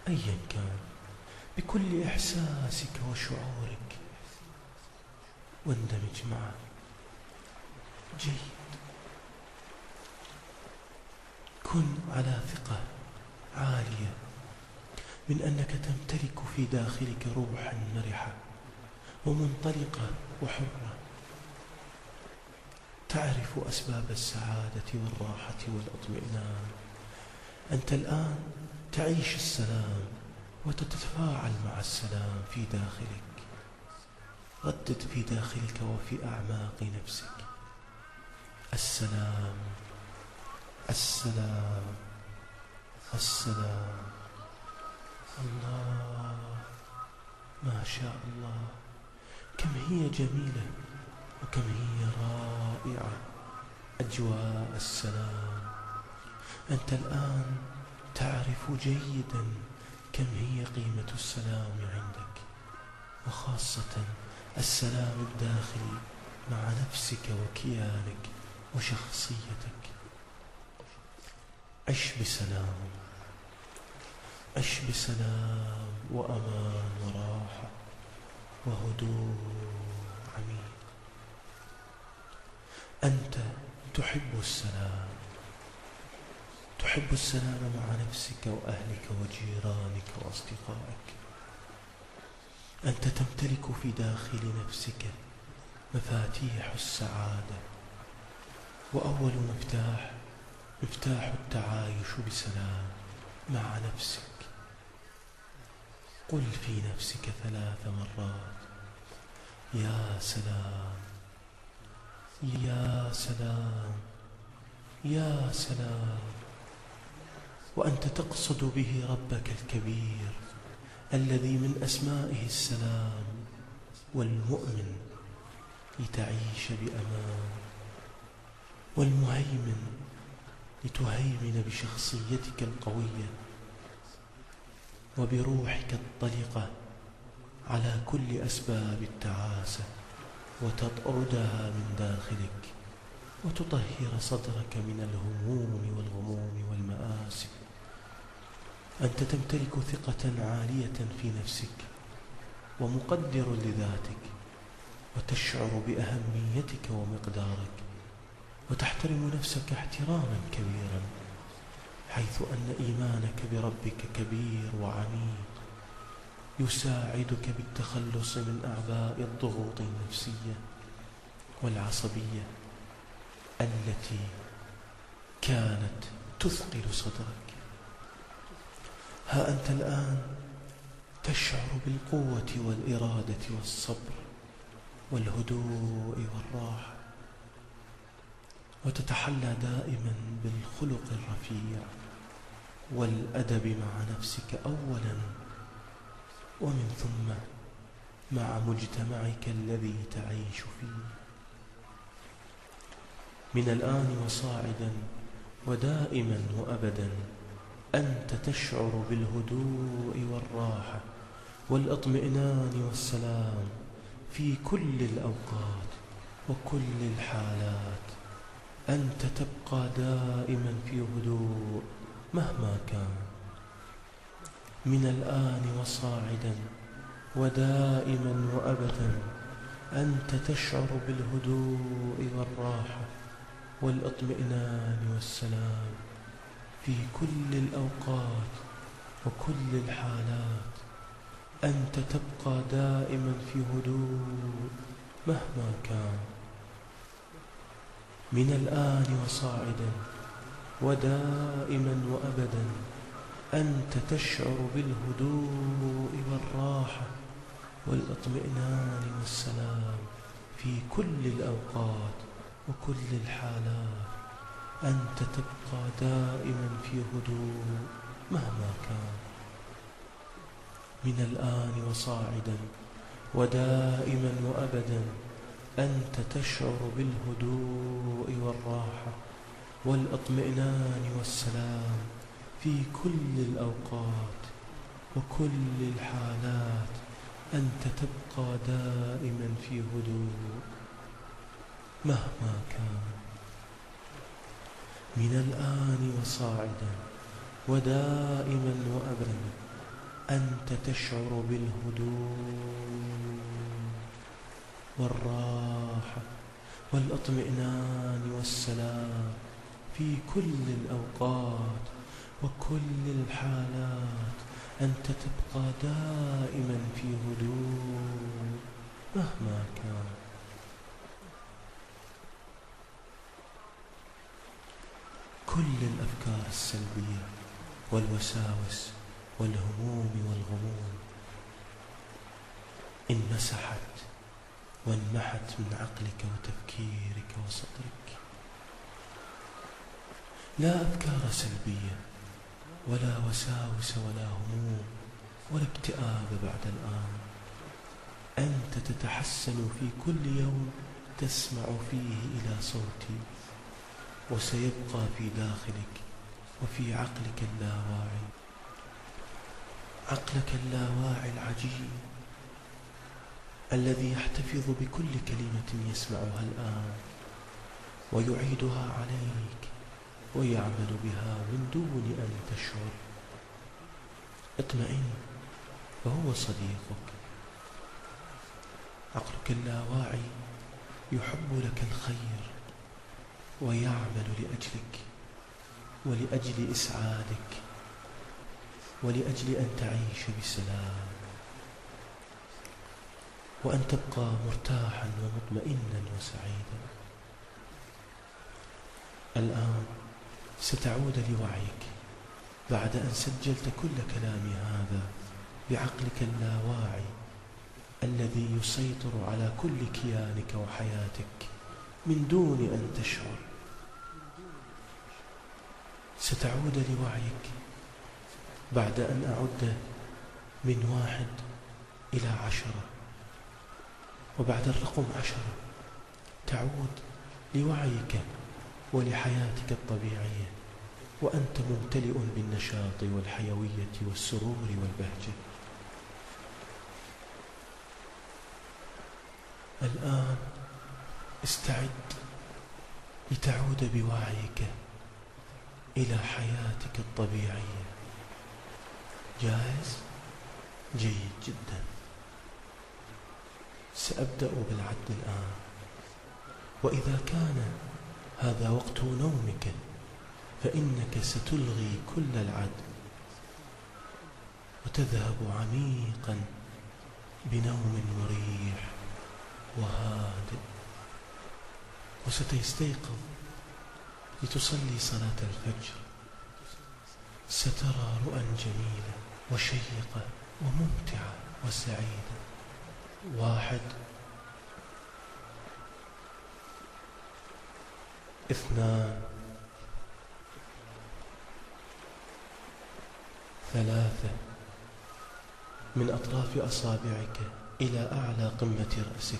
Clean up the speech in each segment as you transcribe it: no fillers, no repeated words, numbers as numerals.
أيا كان، بكل إحساسك وشعورك، واندمج معه. جيد. كن على ثقة عالية من أنك تمتلك في داخلك روحا مرحة ومنطلقة وحرة، تعرف أسباب السعادة والراحة والاطمئنان. أنت الآن تعيش السلام وتتفاعل مع السلام في داخلك. ردد في داخلك وفي أعماق نفسك: السلام، السلام، السلام. الله، ما شاء الله، كم هي جميلة وكم هي رائعة أجواء السلام. أنت الآن تعرف جيدا كم هي قيمة السلام عندك، وخاصة السلام الداخلي مع نفسك وكيانك وشخصيتك. عش بسلام، عش بسلام وأمان وراحة وهدوء عميق. أنت تحب السلام، تحب السلام مع نفسك وأهلك وجيرانك وأصدقائك. أنت تمتلك في داخل نفسك مفاتيح السعادة، وأول مفتاح التعايش بسلام مع نفسك. قل في نفسك 3 مرات: يا سلام، يا سلام، يا سلام. وأنت تقصد به ربك الكبير الذي من أسمائه السلام والمؤمن لتعيش بأمان، والمهيمن لتهيمن بشخصيتك القوية وبروحك الطلقة على كل أسباب التعاسة، وتطردها من داخلك، وتطهر صدرك من الهموم والغموم والمآسي. أنت تمتلك ثقة عالية في نفسك ومقدر لذاتك، وتشعر بأهميتك ومقدارك، وتحترم نفسك احتراما كبيرا، حيث أن إيمانك بربك كبير وعميق، يساعدك بالتخلص من أعباء الضغوط النفسية والعصبية التي كانت تثقل صدرك. ها أنت الآن تشعر بالقوة والإرادة والصبر والهدوء والراحة، وتتحلى دائما بالخلق الرفيع والأدب مع نفسك أولا، ومن ثم مع مجتمعك الذي تعيش فيه. من الآن وصاعدا ودائما وأبدا أنت تشعر بالهدوء والراحة والاطمئنان والسلام في كل الأوقات وكل الحالات. أنت تبقى دائما في هدوء مهما كان. من الآن وصاعدا ودائما وأبدا أنت تشعر بالهدوء والراحة والاطمئنان والسلام في كل الأوقات وكل الحالات. أنت تبقى دائما في هدوء مهما كان. من الآن وصاعدا ودائما وأبدا أنت تشعر بالهدوء والراحة والاطمئنان والسلام في كل الأوقات وكل الحالات. أنت تبقى دائما في هدوء مهما كان. من الآن وصاعدا ودائما وأبدا أنت تشعر بالهدوء والراحة والاطمئنان والسلام في كل الأوقات وكل الحالات. أنت تبقى دائما في هدوء مهما كان. من الآن وصاعدا ودائما وأبدا أنت تشعر بالهدوء والراحة والاطمئنان والسلام في كل الأوقات وكل الحالات. أنت تبقى دائما في هدوء مهما كان. كل الأفكار السلبية والوساوس والهموم والغموم انمسحت وانمحت من عقلك وتفكيرك وصدرك. لا أفكار سلبية ولا وساوس ولا هموم ولا اكتئاب بعد الآن. أنت تتحسن في كل يوم تسمع فيه إلى صوتي، وسيبقى في داخلك وفي عقلك اللاواعي. عقلك اللاواعي العجيب الذي يحتفظ بكل كلمة يسمعها الآن ويعيدها عليك ويعمل بها من دون أن تشعر. اطمئن، وهو صديقك. عقلك اللاواعي يحب لك الخير ويعمل لأجلك ولأجل إسعادك ولأجل أن تعيش بسلام وأن تبقى مرتاحا ومطمئنا وسعيدا. الآن ستعود لوعيك بعد أن سجلت كل كلامي هذا بعقلك اللاواعي الذي يسيطر على كل كيانك وحياتك من دون أن تشعر. ستعود لوعيك بعد أن أعد من 1 إلى 10، وبعد الرقم 10 تعود لوعيك ولحياتك الطبيعية وأنت ممتلئ بالنشاط والحيوية والسرور والبهجة. الآن استعد لتعود بوعيك إلى حياتك الطبيعية. جاهز؟ جيد جدا. سأبدأ بالعد الآن، وإذا كان هذا وقت نومك فإنك ستلغي كل العد وتذهب عميقا بنوم مريح وهادئ، وستستيقظ لتصلي صلاة الفجر. سترى رؤى جميلة وشيقة وممتعة وسعيدة. 1 2 3 من أطراف أصابعك إلى أعلى قمة رأسك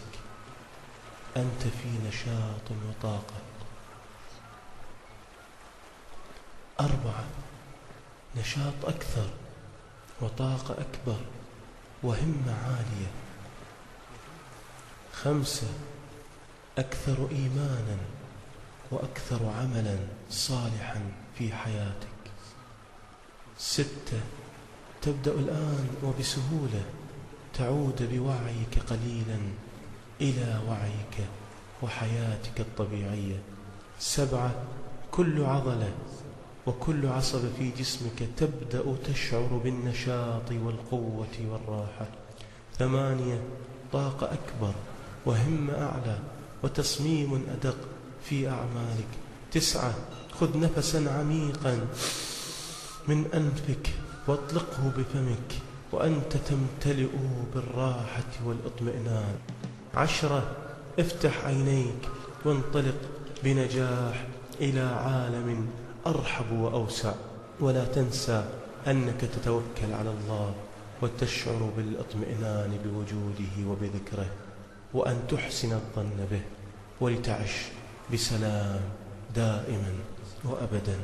أنت في نشاط وطاقة. 4 نشاط أكثر وطاقة أكبر وهمة عالية. 5 أكثر إيمانا وأكثر عملا صالحا في حياتك. 6 تبدأ الآن وبسهولة تعود بوعيك قليلا إلى وعيك وحياتك الطبيعية. 7 كل عضلة وكل عصب في جسمك تبدأ تشعر بالنشاط والقوة والراحة. 8 طاقة أكبر وهمة أعلى وتصميم أدق في أعمالك. 9 خذ نفسا عميقا من أنفك واطلقه بفمك وأنت تمتلئ بالراحة والاطمئنان. 10 افتح عينيك وانطلق بنجاح إلى عالم أرحب وأوسع. ولا تنسى أنك تتوكل على الله وتشعر بالاطمئنان بوجوده وبذكره، وأن تحسن الظن به ولتعش بسلام دائما وأبدا.